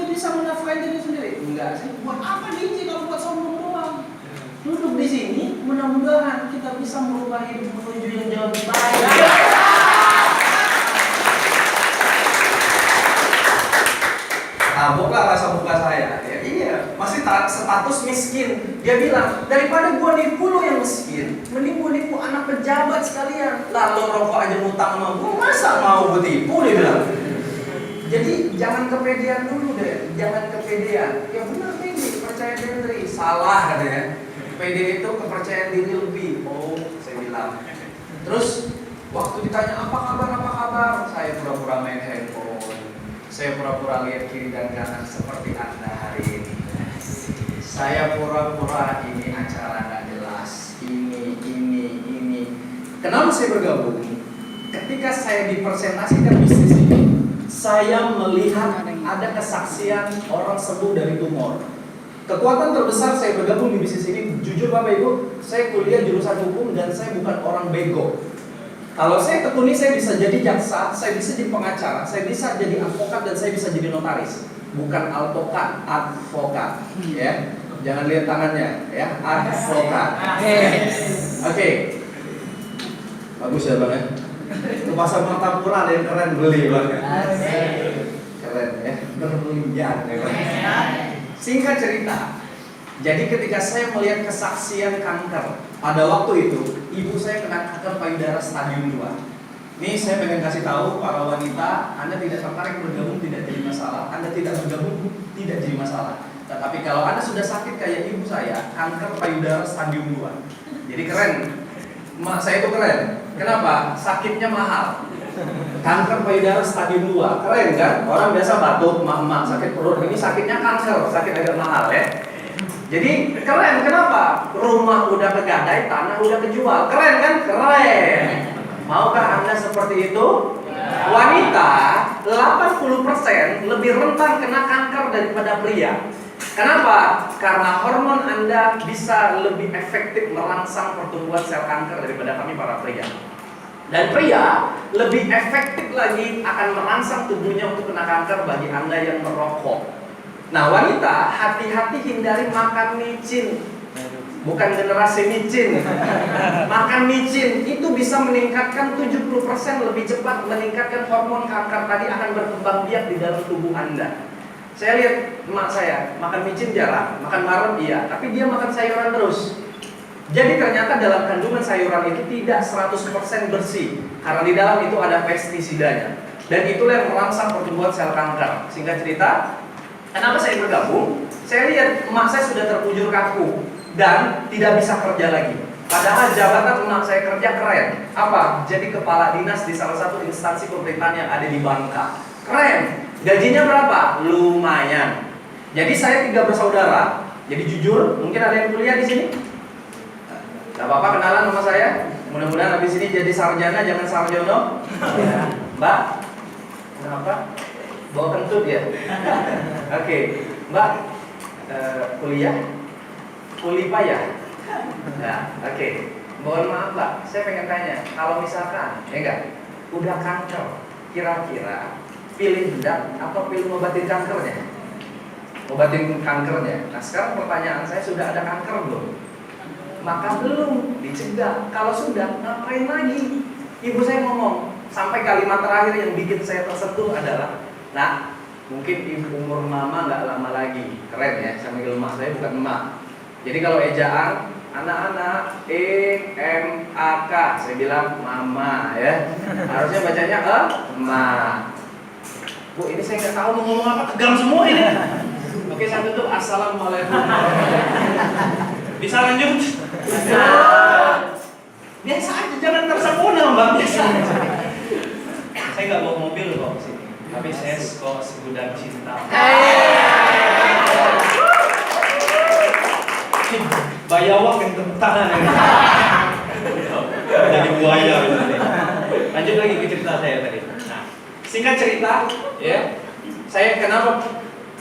bisa menafkahi diri sendiri? Enggak, saya buat apa DJ kalau buat sombong doang? Duduk di sini, mudah-mudahan kita bisa merubah hidup menuju yang jauh lebih baik. Taboklah rasa muka saya. Ya, iya, masih status miskin. Dia bilang, daripada gua nipu lo yang miskin, mending gua nipu anak pejabat sekalian. Lah lo rokok aja ngutang sama gua, masa mau gua tipu, dia bilang. Jadi jangan kepedean dulu deh, jangan kepedean. Ya benar pede, percaya diri. Salah katanya. Pede itu kepercayaan diri lebih. Oh, saya bilang. Terus waktu ditanya apa kabar, saya pura-pura main handphone. Saya pura-pura lihat kiri dan kanan seperti Anda hari ini. Saya pura-pura ini acara nggak jelas. Ini. Kenapa saya bergabung? Ketika saya dipresentasikan bisnis ini, saya melihat ada kesaksian orang sembuh dari tumor. Kekuatan terbesar saya bergabung di bisnis ini, jujur Bapak Ibu, saya kuliah jurusan hukum dan saya bukan orang bego. Kalau saya tekuni, saya bisa jadi jaksa, saya bisa jadi pengacara, saya bisa jadi advokat, dan saya bisa jadi notaris. Bukan altokat, advokat. Ya, jangan lihat tangannya, ya, advokat. Oke. Bagus ya Bang ya. Ke pasar Martapura ada yang keren beli Bang. Keren ya, berlian ya Bang. Singkat cerita, jadi ketika saya melihat kesaksian kanker, pada waktu itu ibu saya kena kanker payudara stadium 2. Ini saya pengen kasih tahu para wanita, Anda tidak tertarik bergabung tidak jadi masalah, Anda tidak bergabung tidak jadi masalah. Tetapi kalau Anda sudah sakit kayak ibu saya, kanker payudara stadium 2. Jadi keren. Mak saya itu keren. Kenapa? Sakitnya mahal. Kanker payudara stadium 2, keren kan? Orang biasa batuk, mak sakit perut, ini sakitnya kanker, sakit agak mahal ya. Jadi keren, kenapa? Rumah udah kegadai, tanah udah kejual, keren kan? Keren. Maukah Anda seperti itu? Wanita 80% lebih rentan kena kanker daripada pria. Kenapa? Karena hormon Anda bisa lebih efektif merangsang pertumbuhan sel kanker daripada kami para pria. Dan pria lebih efektif lagi akan merangsang tubuhnya untuk kena kanker bagi Anda yang merokok. Nah wanita, hati-hati hindari makan micin. Bukan generasi micin. Makan micin itu bisa meningkatkan 70% lebih cepat meningkatkan hormon kanker tadi akan berkembang biak di dalam tubuh Anda. Saya lihat emak saya makan micin jarang, makan marem iya, tapi dia makan sayuran terus. Jadi ternyata dalam kandungan sayuran itu tidak 100% bersih, karena di dalam itu ada pestisidanya. Dan itulah yang merangsang pertumbuhan sel kanker. Singkat cerita, kenapa saya bergabung? Saya lihat emak saya sudah terkujur kaku dan tidak bisa kerja lagi. Padahal jabatan emak saya kerja keren. Apa? Jadi kepala dinas di salah satu instansi pemerintahan yang ada di Bangka. Keren. Gajinya berapa? Lumayan. Jadi saya 3 bersaudara. Jadi jujur, mungkin ada yang kuliah di sini? Gak apa-apa kenalan sama saya. Mudah-mudahan habis ini jadi sarjana, jangan sarjono. Ya. Mbak, kenapa? Bawa kentut ya? Oke, Mbak, kuliah? Kuli payah? Ya, oke. Mohon maaf Mbak, saya pengen tanya, kalau misalkan, ya enggak, udah kanker, kira-kira pilih bedak atau pilih ngobatin kankernya? Ngobatin kankernya. Nah sekarang pertanyaan saya, sudah ada kanker belum? Maka belum, dicegah. Kalau sudah, ngapain lagi? Ibu saya ngomong, sampai kalimat terakhir yang bikin saya tersentuh adalah, nah, mungkin ibu umur mama nggak lama lagi. Keren ya, saya manggil emak saya bukan emak. Jadi kalau ejaan, anak-anak E-M-A-K, saya bilang mama ya. Harusnya bacanya emak. Bu, ini saya nggak tahu mau ngomong apa, tegang semua ini. Oke, saya tutup. Assalamualaikum. Bisa lanjut? Bisa. Biasa aja, jangan tersempurna Mbak, biasa aja. Saya nggak bawa mobil kok sini, tapi saya kok segudang cinta. Bayawak yang tepuk tangan ini. Jadi buaya gitu. Lanjut lagi ke cerita saya tadi. Nah, singkat cerita, ya, saya kenapa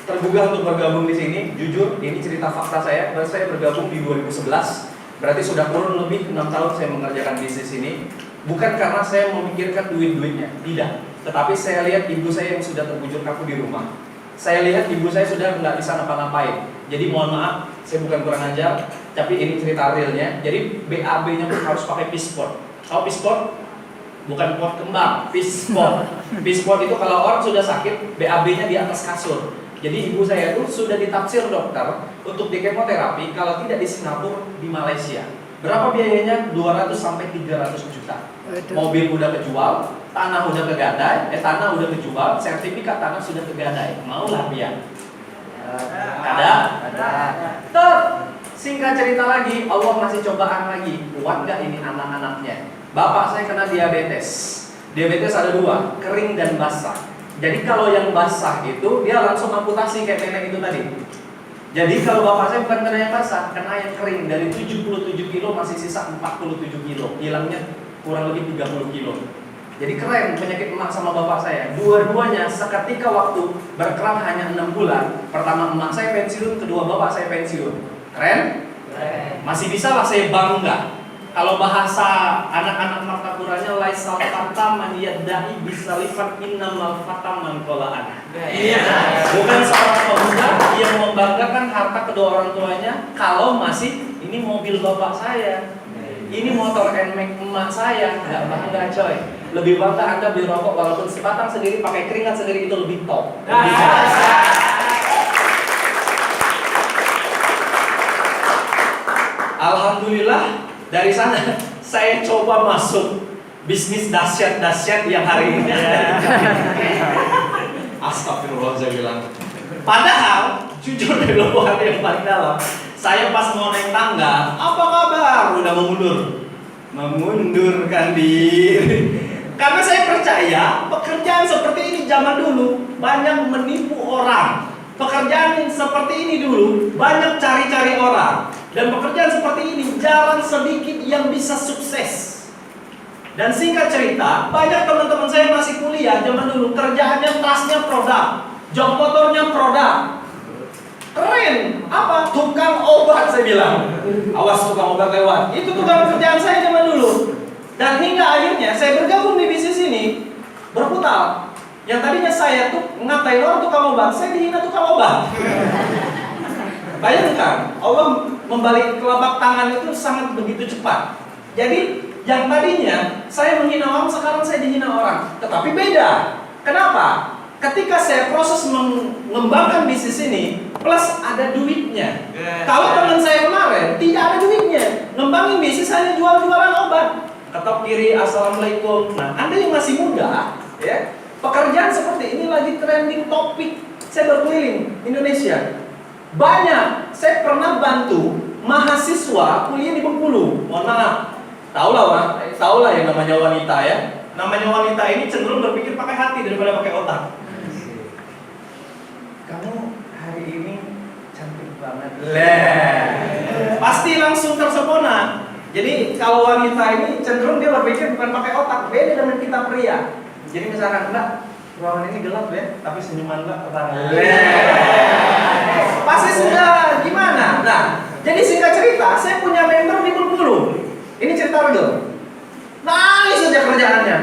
tergugah untuk bergabung di sini? Jujur, ini cerita fakta saya. Saya bergabung di 2011. Berarti sudah kurun lebih 6 tahun saya mengerjakan bisnis ini. Bukan karena saya memikirkan duit-duitnya, tidak. Tetapi saya lihat ibu saya yang sudah terbujur kaku di rumah. Saya lihat ibu saya sudah nggak bisa ngapa-ngapain. Jadi mohon maaf, saya bukan kurang ajar, tapi ini cerita realnya. Jadi BAB-nya pun harus pakai pisport. Tahu pisport? Bukan pot kembang, pisport. Pisport itu kalau orang sudah sakit, BAB-nya di atas kasur. Jadi ibu saya tuh sudah ditafsir dokter untuk di kemoterapi, kalau tidak di Singapura, di Malaysia. Berapa biayanya? 200 sampai 300 juta. Mobil udah kejual, tanah udah kegadai, tanah udah kejual, sertifikat tanah sudah kegadai. Maulah dia. Ada? Ter, singkat cerita lagi, Allah masih cobaan lagi. Kuat gak ini anak-anaknya? Bapak saya kena diabetes. Diabetes ada dua, kering dan basah. Jadi kalau yang basah itu dia langsung amputasi kayak nenek itu tadi. Jadi kalau bapak saya bukan kena yang basah, kena yang kering. Dari 77 kilo masih sisa 47 kilo. Hilangnya kurang lebih 30 kilo. Jadi keren penyakit emak sama bapak saya. Dua-duanya seketika waktu berkeram hanya 6 bulan. Pertama emak saya pensiun, kedua bapak saya pensiun. Keren? Masih bisa lah saya bangga. Kalau bahasa anak-anak Martapuranya laisal fata man yadda'i bisalifat innamal fata man qala ana. Bukan seorang pemuda yang membanggakan harta kedua orang tuanya kalau masih ini mobil bapak saya. Ini motor NMAX emak saya, nggak bangga coy. Lebih bangga Anda beli rokok walaupun sebatang sendiri pakai keringat sendiri itu lebih top. Alhamdulillah dari sana saya coba masuk bisnis dahsyat-dahsyat yang hari ini. Astagfirullahaladzim. Padahal jujur dari lubuk hati yang paling dalam, saya pas mau naik tangga, apa kabar? Udah mau mundur, memundurkan diri. Karena saya percaya pekerjaan seperti ini zaman dulu banyak menipu orang. Pekerjaan seperti ini dulu banyak cari-cari orang. Dan pekerjaan seperti ini jarang sedikit yang bisa sukses. Dan singkat cerita, banyak teman-teman saya masih kuliah zaman dulu kerjaannya tasnya produk, job motornya produk. Keren, apa? Tukang obat saya bilang. Awas tukang obat lewat. Itu tukang kerjaan saya zaman dulu. Dan hingga akhirnya saya bergabung di bisnis ini berputar. Yang tadinya saya tuh ngatain orang tukang obat, saya dihina tukang obat. Bayangkan, Allah membalik telapak tangan itu sangat begitu cepat. Jadi yang tadinya saya menghina orang, sekarang saya dihina orang. Tetapi beda. Kenapa? Ketika saya proses mengembangkan bisnis ini, plus ada duitnya. Kalau teman saya kemarin tidak ada duitnya, ngembangin bisnis hanya jual-jualan obat. Ketok kiri, assalamualaikum. Nah, Anda yang masih muda, ya, pekerjaan seperti ini lagi trending topik. Saya berkeliling Indonesia. Banyak. Saya pernah bantu mahasiswa kuliah di Bengkulu. Mohon maaf. Tahu lah yang namanya wanita ya. Namanya wanita ini cenderung berpikir pakai hati daripada pakai otak. Kamu hari ini cantik banget. Pasti langsung tersepona. Jadi kalau wanita ini cenderung dia berpikir bukan pakai otak, beda dengan kita pria. Jadi misalkan, Mbak, ruangan ini gelap ya, tapi senyuman Mbak terang. Pasti sudah gimana? Nah, jadi singkat cerita, saya punya member di Bengkulu. Ini cerita real. Nangis saja kerjaannya.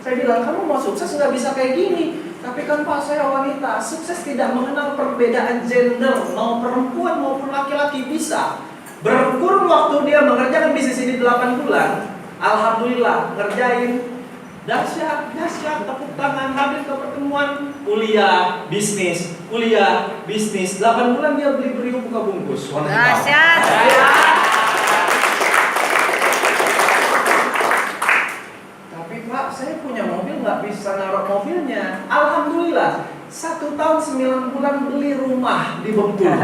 Saya bilang, kamu mau sukses nggak bisa kayak gini. Tapi kan Pak, saya wanita. Sukses tidak mengenal perbedaan gender, mau perempuan maupun laki-laki bisa. Berkurun waktu dia mengerjakan bisnis ini 8 bulan. Alhamdulillah, ngerjain dahsyat, tepuk tangan, hadir ke pertemuan, kuliah, bisnis, 8 bulan dia beli buka bungkus. Dahsyat. Tapi Pak, saya punya mobil nggak bisa naruh mobilnya. Alhamdulillah, 1 tahun 9 bulan beli rumah di Bengkulu.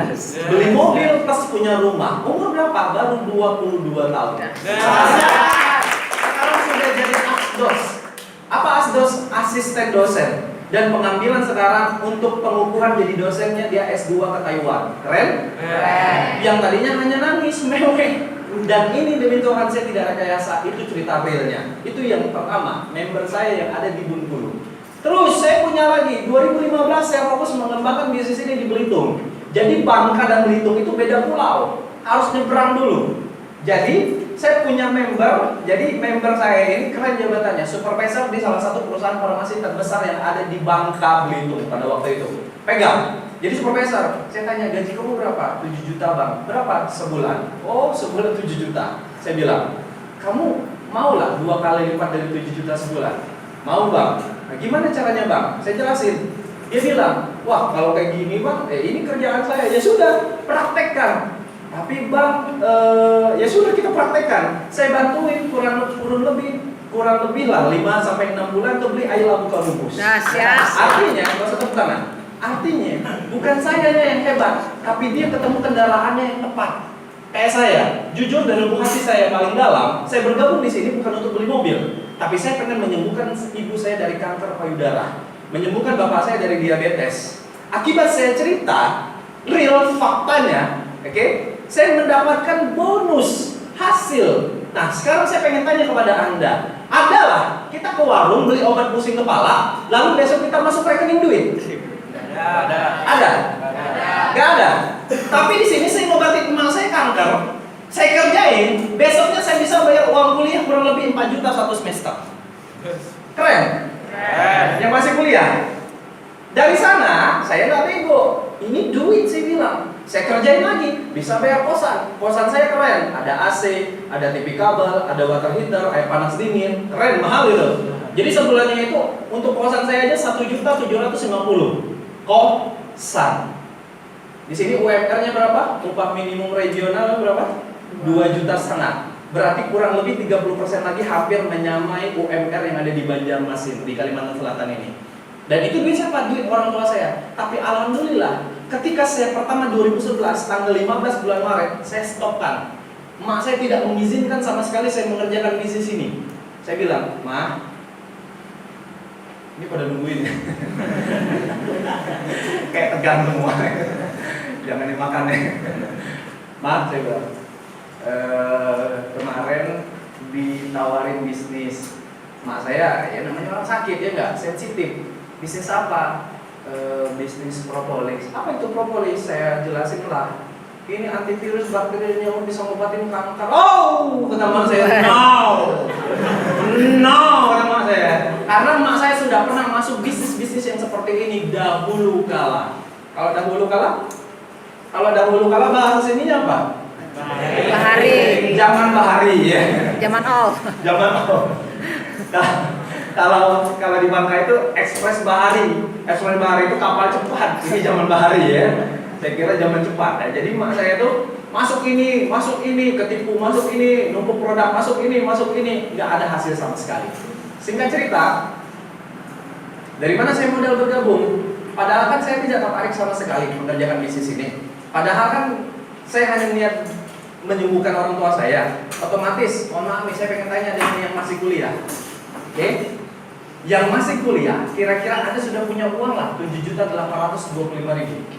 Beli mobil plus punya rumah. Umur berapa? Baru 22 tahun. Sekarang sudah jadi asdos. Apa asdos? Asisten dosen. Dan pengambilan sekarang untuk pengukuhan jadi dosennya dia S2 ke Taiwan. Keren? Keren. Yang tadinya hanya nangis, mewek. Dan ini demi Tuhan saya tidak rekayasa. Itu cerita realnya. Itu yang pertama, member saya yang ada di Bengkulu. Terus saya punya lagi, 2015 saya fokus mengembangkan bisnis ini di Belitung. Jadi Bangka dan Belitung itu beda pulau. Harus nyebrang dulu. Jadi saya punya member, jadi member saya ini keren jabatannya, supervisor di salah satu perusahaan farmasi terbesar yang ada di Bangka Belitung pada waktu itu. pegang. Jadi supervisor, saya tanya gaji kamu berapa? 7 juta bang. Berapa sebulan? Oh sebulan 7 juta. Saya bilang, kamu mau lah 2 kali lipat dari 7 juta sebulan? Mau bang. Nah gimana caranya bang? Saya jelasin. Dia bilang, wah kalau kayak gini bang, ini kerjaan saya. Ya sudah, praktekkan. Tapi bang, ya sudah kita praktekkan. Saya bantuin kurang lebih lah 5-6 bulan untuk beli ayam labu kabus. Artinya, maksud tepuk tangan. Artinya, bukan saya yang hebat, tapi dia ketemu kendaraannya yang tepat. Kayak saya, jujur dari lubuk hati saya paling dalam, saya bergabung di sini bukan untuk beli mobil, tapi saya pengen menyembuhkan ibu saya dari kanker payudara, menyembuhkan bapak saya dari diabetes. Akibat saya cerita, real faktanya, oke, saya mendapatkan bonus hasil. Nah, sekarang saya pengen tanya kepada Anda, adalah kita ke warung beli obat pusing kepala, lalu besok kita masuk rekening duit? Ada? Gak ada. Tapi di sini saya ngobatin emak saya kanker, saya kerjain, besoknya saya bisa bayar uang kuliah kurang lebih 4 juta 1 semester. Keren? Yang masih kuliah. Dari sana saya nggak bego. Ini duit saya bilang. Saya kerjain lagi, bisa bayar kosan. Kosan saya keren, ada AC, ada TV kabel, ada water heater, air panas dingin, keren, mahal itu. Jadi sebulannya itu untuk kosan saya aja 1.750.000. Kosan. Di sini UMR-nya berapa? Upah minimum regional berapa? 2,5 juta. Berarti kurang lebih 30% lagi hampir menyamai UMR yang ada di Banjarmasin, di Kalimantan Selatan ini. Dan itu duit siapa? Duit orang tua saya. Tapi alhamdulillah, ketika saya pertama 2011 tanggal 15 bulan Maret, saya stopkan. Mak saya tidak mengizinkan sama sekali saya mengerjakan bisnis ini. Saya bilang, "Ma, ini pada nungguin." Kayak tegang semua. Jangan dimakan ya. Ma, saya bilang, kemarin ditawarin bisnis. Mak saya, ya namanya orang sakit ya enggak, sensitif. Bisnis apa? Bisnis propolis. Apa itu propolis? Saya jelasin lah. Ini antivirus bakteri yang bisa ngobatin kanker. Oh, kata mak saya, no, kata mak saya. Karena mak saya sudah pernah masuk bisnis-bisnis yang seperti ini dahulu kala. Kalau dahulu kala bahasa sininya apa? Bahari. Zaman Bahari ya. Zaman all. Kalau di Bangka itu Ekspres Bahari. Ekspres Bahari itu kapal cepat. Ini zaman Bahari ya. Saya kira zaman cepat. Nah, jadi mak saya tuh masuk ini, ketipu, masuk ini, numpuk produk, masuk ini, nggak ada hasil sama sekali. Singkat cerita, dari mana saya modal bergabung? Padahal kan saya tidak tertarik sama sekali mengerjakan bisnis ini. Padahal kan saya hanya niat menyembuhkan orang tua saya. Otomatis, mohon maaf nih, saya pengen tanya dengan yang masih kuliah. Oke? Yang masih kuliah, kira-kira Anda sudah punya uang lah 7.825.000.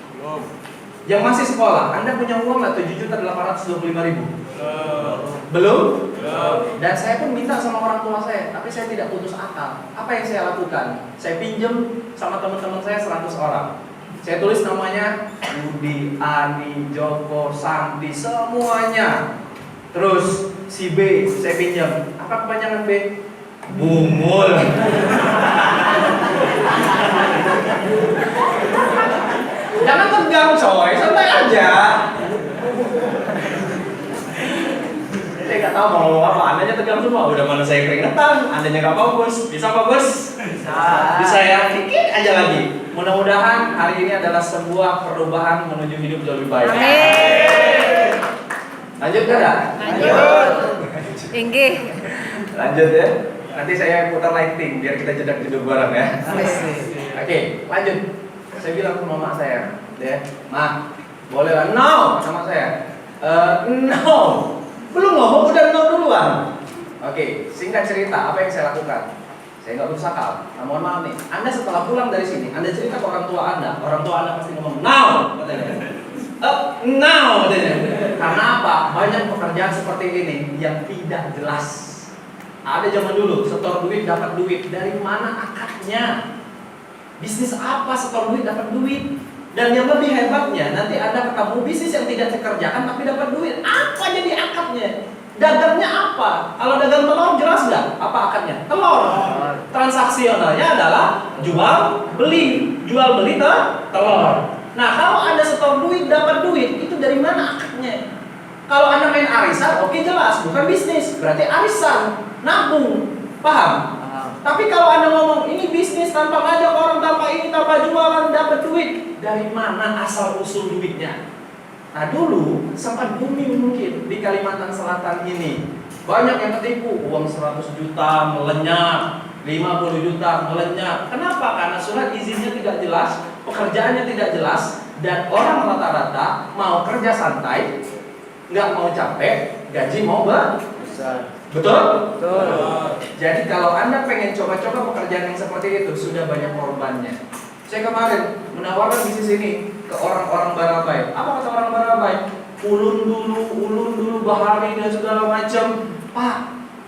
Yang masih sekolah, Anda punya uang lah 7.825.000. Belum? Dan saya pun minta sama orang tua saya, tapi saya tidak putus akal. Apa yang saya lakukan? Saya pinjam sama teman-teman saya 100 orang. Saya tulis namanya Budi, Ani, Joko, Santi, semuanya. Terus si B saya pinjam. Apa kepanjangan B? Bungul. Jangan tegang coy, santai aja. Saya nggak tahu mau ngomong apa, andanya tegang semua. Udah mana saya keringetan, andanya nggak fokus. Bisa fokus? Bisa ya, dikit aja lagi. Mudah-mudahan hari ini adalah sebuah perubahan menuju hidup jauh lebih baik. Amin. Lanjut nggak? Lanjut. Inggih. Lanjut ya. Nanti saya putar lighting biar kita jedak-jeduk bareng ya. Oke, lanjut. Saya bilang ke mama saya, deh, Ma, boleh lah, no, sama saya, no, belum ngomong udah no duluan. Oke, singkat cerita, apa yang saya lakukan? Saya nggak putus akal. Nah, mohon maaf nih, Anda setelah pulang dari sini, Anda cerita ke orang tua Anda pasti ngomong, now, katanya, now, katanya. Karena apa? Banyak pekerjaan seperti ini yang tidak jelas. Ada zaman dulu, setor duit dapat duit, dari mana akadnya? Bisnis apa setor duit dapat duit? Dan yang lebih hebatnya, nanti ada ketemu bisnis yang tidak dikerjakan tapi dapat duit. Apa jadi akadnya? Dagangnya apa? Kalau dagang telur jelas nggak? Apa akadnya? Telur. Transaksionalnya adalah jual beli. jual beli telur. Nah, kalau Anda setor duit, dapat duit, itu dari mana akadnya? Kalau Anda main arisan, oke jelas, bukan bisnis, berarti arisan, nabung, paham? Tapi kalau Anda ngomong ini bisnis tanpa ngajak orang, tanpa ini, tanpa jualan, dapat duit, dari mana asal usul duitnya? Nah, dulu sempat booming mungkin di Kalimantan Selatan ini. Banyak yang ketipu, uang 100 juta melenyap, 50 juta melenyap. Kenapa? Karena surat izinnya tidak jelas, pekerjaannya tidak jelas, dan orang rata-rata mau kerja santai, nggak mau capek, gaji mau besar. Betul? Betul. Jadi kalau Anda pengen coba-coba pekerjaan yang seperti itu, sudah banyak korbannya. Saya kemarin menawarkan bisnis ini ke orang-orang Barabai. Apa kata orang Barabai? Ulun dulu, bahari dan segala macam. Pak,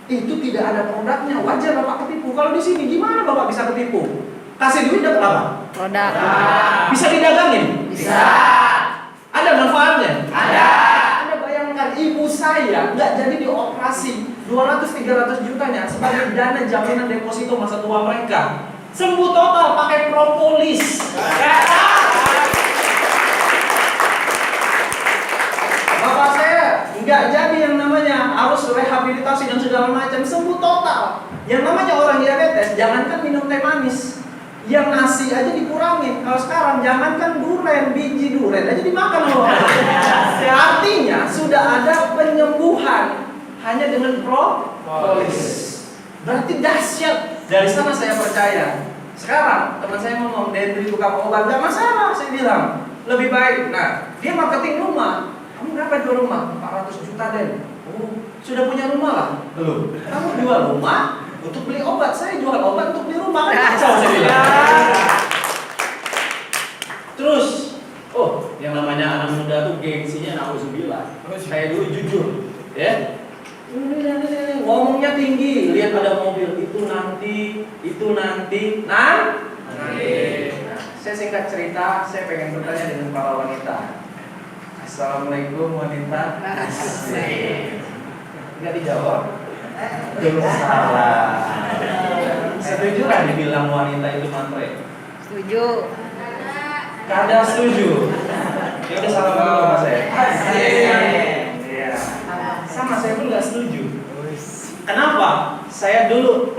itu tidak ada produknya, wajar Bapak ketipu. Kalau di sini gimana Bapak bisa ketipu? Kasih duit dapat apa? Produk. Bisa didagangin? Bisa. Ada manfaatnya? Ada. Anda bayangkan ibu saya nggak jadi dioperasi 200-300 jutanya sebagai dana jaminan deposito masa tua mereka. Sembuh total pakai propolis. Bapak saya nggak jadi yang namanya harus rehabilitasi dan segala macam, sembuh total. Yang namanya orang diabetes, jangankan minum teh manis, yang nasi aja dikurangin. Kalau sekarang jangankan duren, biji duren aja dimakan loh. Artinya sudah ada penyembuhan hanya dengan propolis. Berarti dahsyat. Dari sana saya percaya. Sekarang teman saya ngomong, Dendri tukang obat, gak masalah, saya bilang lebih baik. Nah, dia marketing rumah. Kamu berapa jual rumah? 400 juta Den. Oh, sudah punya rumah lah? Belum. Kamu jual rumah untuk beli obat, saya jual obat untuk beli rumah. Kacau saya bilang. Terus, oh, yang namanya anak muda tuh gengsinya nauzubillah. Saya dulu jujur, ya. Ngomongnya tinggi, lihat ada mobil itu nanti. Nah, saya singkat cerita, saya pengen bertanya dengan para wanita. Assalamualaikum wanita. Asik. Enggak dijawab. Salah. Setuju lah dibilang wanita itu matre? Setuju. Kadang setuju. Ya udah salam dulu sama saya. Asik. Iya. Sama saya pun nggak setuju. Kenapa? Saya dulu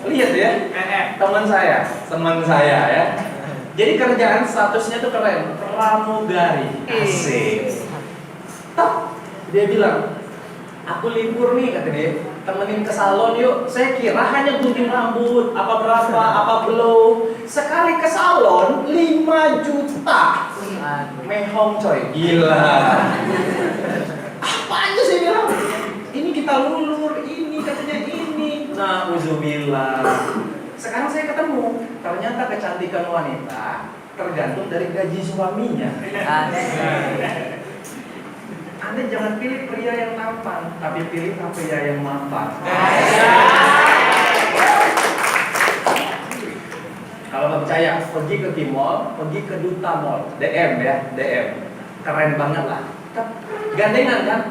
lihat ya, teman saya ya. Jadi kerjaan statusnya tuh keren, pramugari. Asik. Top. Dia bilang, aku libur nih kata dia, temenin ke salon yuk. Saya kira hanya gunting rambut, apa berapa, apa blow. Sekali ke salon 5 juta. Mehong coy, gila. Apa aja saya bilang? Ini kita lulur, ini katanya ini. Nah, uzubillah. Sekarang saya ketemu, ternyata kecantikan wanita tergantung dari gaji suaminya. Anda jangan pilih pria yang tampan, tapi pilih pria yang mapan. Kalau nggak percaya, pergi ke Kimol, pergi ke Duta Mall, DM ya, DM. Keren banget lah. Gandengan kan?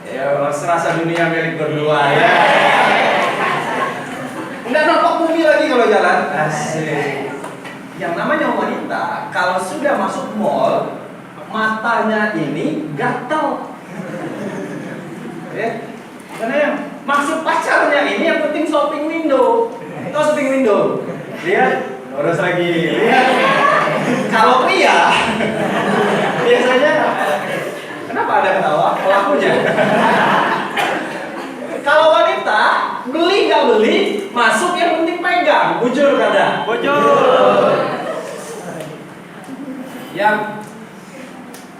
Ya, serasa dunia milik berdua ya. Nggak nampak bumi lagi kalau jalan. Asik. Yang namanya wanita, kalau sudah masuk mall, matanya ini gatal. Ya, karena yang maksud pacarnya ini yang penting shopping window. Tahu shopping window? Lihat, terus lagi. Lihat. Kalau pria, biasanya, kenapa ada ketawa? Pelakunya. Kalau wanita, beli nggak beli, masuk yang penting pegang. Bujur kada? Bujur. Yang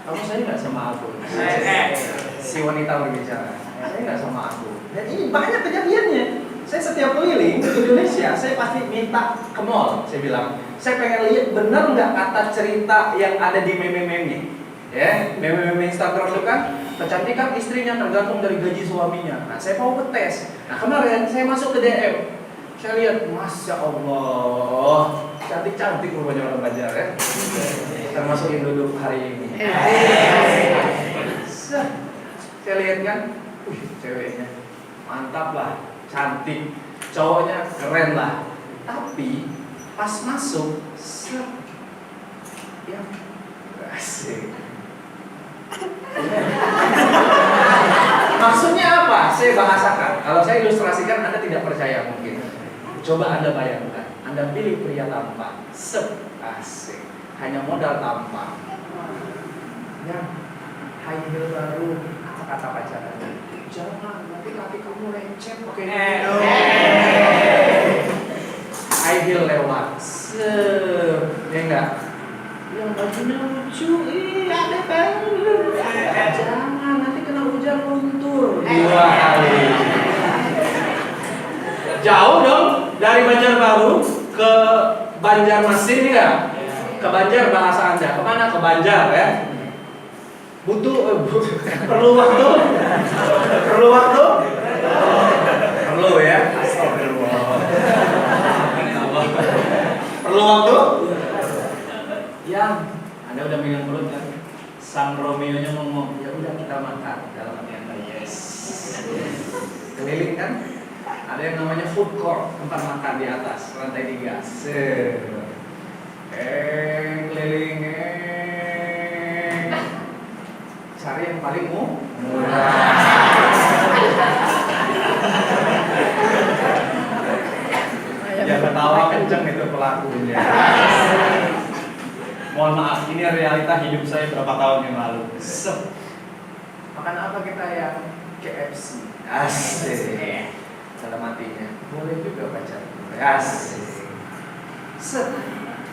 kamu saya nggak sama aku. Si wanita berbicara. Saya nggak sama aku. Dan ini banyak kejadiannya. Saya setiap keliling ke Indonesia, saya pasti minta ke mall. Saya bilang, saya pengen lihat benar nggak kata cerita yang ada di meme-meme. Ya, meme-meme Instagram itu kan kecantikan istrinya tergantung dari gaji suaminya. Nah, saya mau ngetes. Nah, kemarin saya masuk ke DM. Saya lihat, Masya Allah, cantik-cantik rupanya orang Banjar ya. Termasuk yang duduk hari ini. Saya lihat kan, ceweknya mantap lah, cantik, cowoknya keren lah. Tapi pas masuk, yang asik. Maksudnya apa? Saya bahasakan. Kalau saya ilustrasikan Anda tidak percaya mungkin. Coba Anda bayangkan, Anda pilih pria tampan, asik, hanya modal tampang. Yang high heel baru, apa kata pacarnya? Jangan, nanti kaki kamu lecet pakai high heel lewat. Ya enggak? Yang bajunya lucu, ada baru. Jangan, nanti kena hujan luntur. 2 kali. Jauh dong dari Banjarbaru ke Banjarmasin ya? Ke Banjar bahasa Anda. Kemana? Ke Banjar ya? Butuh perlu waktu? Perlu waktu? Perlu ya? Astagfirullah. Perlu waktu? Ya, Anda udah megang perut kan? Sang Romeo-nya ngomong, ya udah kita makan. Dalam hati Anda, yes. Keliling kan? Ada yang namanya food court, tempat makan di atas lantai 3. Keliling, cari yang paling murah. Ya ketawa kenceng itu pelakunya. Mohon maaf, ini realita hidup saya berapa tahun yang lalu. Makan apa kita yang KFC? Asik. Dalam hatinya, boleh juga pacar. Asik.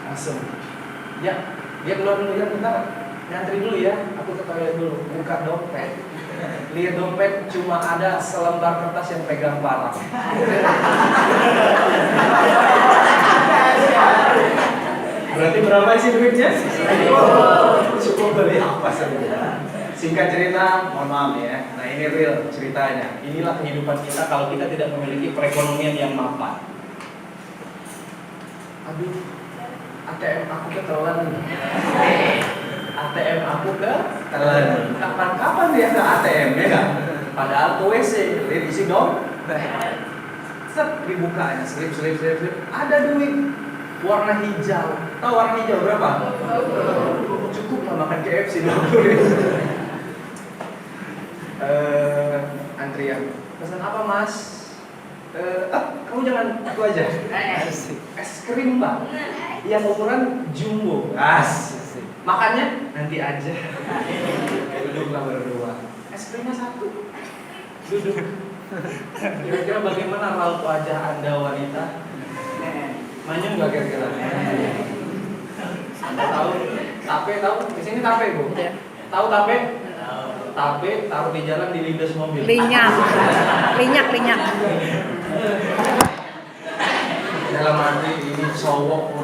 Langsung. Ya, dia keluar dulu ya, bentar. Ngantri dulu ya, aku ke toilet dulu. Buka dompet. Lihat dompet cuma ada selembar kertas yang pegang parang. Berarti berapa sih duitnya? Cukup beli apa saja. Singkat cerita, mohon maaf ya. Nah ini real ceritanya. Inilah kehidupan kita kalau kita tidak memiliki perekonomian yang mapan. Aduh, ATM aku ketelan. ATM aku ketelan. Kapan-kapan dia ke ATM ya kan? Padahal ke WC, lihat isi dong. Set dibukanya, slip. Ada duit warna hijau. Tahu warna hijau berapa? Cukup lah makan KFC 20.000. Antrian. Pesan apa mas? Kamu jangan aku aja. Es krim mbak. Yang ukuran jumbo. Makannya nanti aja. Duduklah berdua. Es krimnya 1. Duduk. Kira-kira bagaimana raut wajah Anda wanita? Manyun nggak kira-kira? Anda tahu? Tape tahu? Di sini tape bu. Tahu tape? Tape taruh di jalan di lindas mobil. Linyak. Dalam arti ini cowok